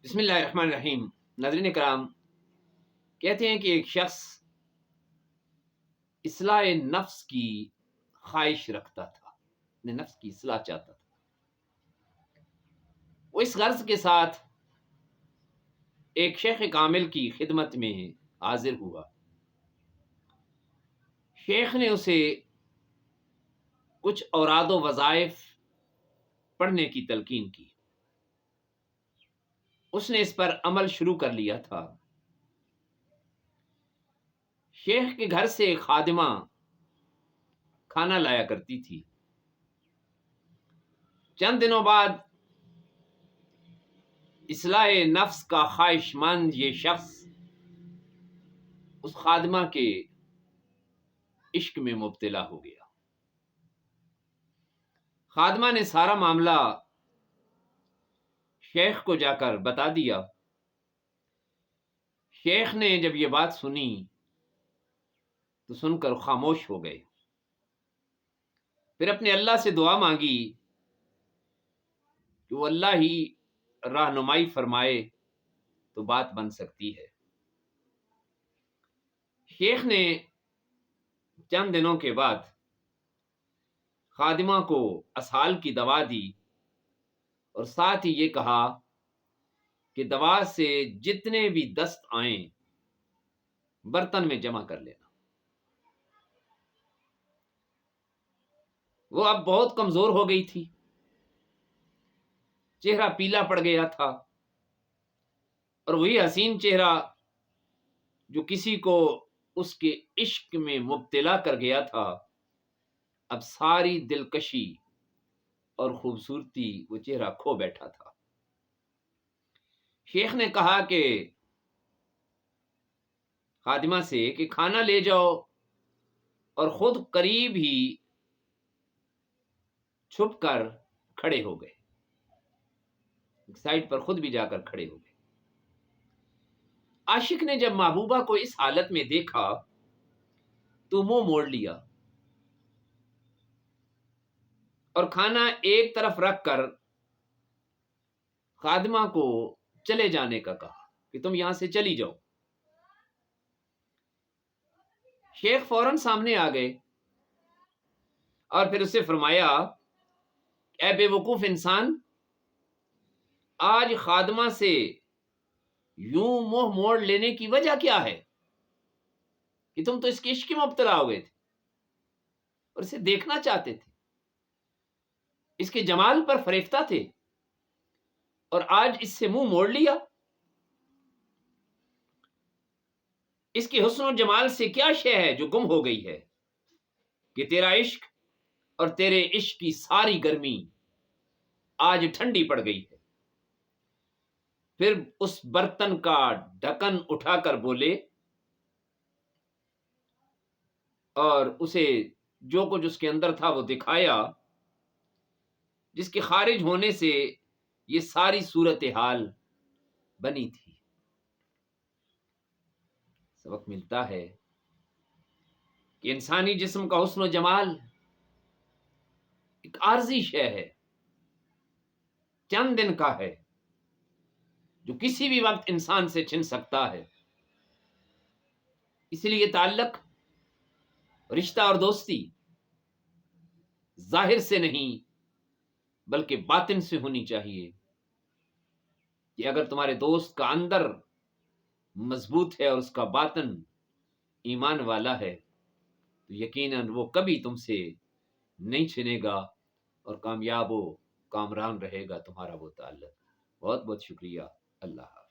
بسم اللہ الرحمن الرحیم۔ ناظرین کرام، کہتے ہیں کہ ایک شخص اصلاح نفس کی خواہش رکھتا تھا، اپنے نفس کی اصلاح چاہتا تھا۔ وہ اس غرض کے ساتھ ایک شیخ کامل کی خدمت میں حاضر ہوا۔ شیخ نے اسے کچھ اوراد و وظائف پڑھنے کی تلقین کی۔ اس نے اس پر عمل شروع کر لیا تھا۔ شیخ کے گھر سے خادمہ کھانا لایا کرتی تھی۔ چند دنوں بعد اصلاح نفس کا خواہش مند یہ شخص اس خادمہ کے عشق میں مبتلا ہو گیا۔ خادمہ نے سارا معاملہ شیخ کو جا کر بتا دیا۔ شیخ نے جب یہ بات سنی تو سن کر خاموش ہو گئے۔ پھر اپنے اللہ سے دعا مانگی کہ وہ اللہ ہی رہنمائی فرمائے تو بات بن سکتی ہے۔ شیخ نے چند دنوں کے بعد خادمہ کو اسہال کی دوا دی اور ساتھ ہی یہ کہا کہ دوا سے جتنے بھی دست آئیں برتن میں جمع کر لینا۔ وہ اب بہت کمزور ہو گئی تھی، چہرہ پیلا پڑ گیا تھا، اور وہی حسین چہرہ جو کسی کو اس کے عشق میں مبتلا کر گیا تھا، اب ساری دلکشی اور خوبصورتی وہ چہرہ کھو بیٹھا تھا۔ شیخ نے کہا کہ خادمہ سے کہ کھانا لے جاؤ، اور خود قریب ہی چھپ کر کھڑے ہو گئے، ایک سائڈ پر خود بھی جا کر کھڑے ہو گئے۔ عاشق نے جب محبوبہ کو اس حالت میں دیکھا تو منہ موڑ لیا اور کھانا ایک طرف رکھ کر خادمہ کو چلے جانے کا کہا کہ تم یہاں سے چلی جاؤ۔ شیخ فوراً سامنے آ گئے اور پھر اسے فرمایا، اے بے وقوف انسان، آج خادمہ سے یوں منہ موڑ لینے کی وجہ کیا ہے؟ کہ تم تو اس کے عشق میں مبتلا ہو گئے تھے اور اسے دیکھنا چاہتے تھے، اس کے جمال پر فریفتہ تھے، اور آج اس سے منہ موڑ لیا۔ اس کے حسن و جمال سے کیا شے ہے جو گم ہو گئی ہے کہ تیرا عشق اور تیرے عشق کی ساری گرمی آج ٹھنڈی پڑ گئی ہے؟ پھر اس برتن کا ڈھکن اٹھا کر بولے اور اسے جو کچھ اس کے اندر تھا وہ دکھایا، جس کے خارج ہونے سے یہ ساری صورتحال بنی تھی۔ سبق ملتا ہے کہ انسانی جسم کا حسن و جمال ایک عارضی شے ہے، چند دن کا ہے، جو کسی بھی وقت انسان سے چھن سکتا ہے۔ اس لیے تعلق، رشتہ اور دوستی ظاہر سے نہیں بلکہ باطن سے ہونی چاہیے، کہ اگر تمہارے دوست کا اندر مضبوط ہے اور اس کا باطن ایمان والا ہے تو یقیناً وہ کبھی تم سے نہیں چھنے گا اور کامیاب و کامران رہے گا تمہارا وہ تعلق۔ بہت بہت شکریہ۔ اللہ حافظ۔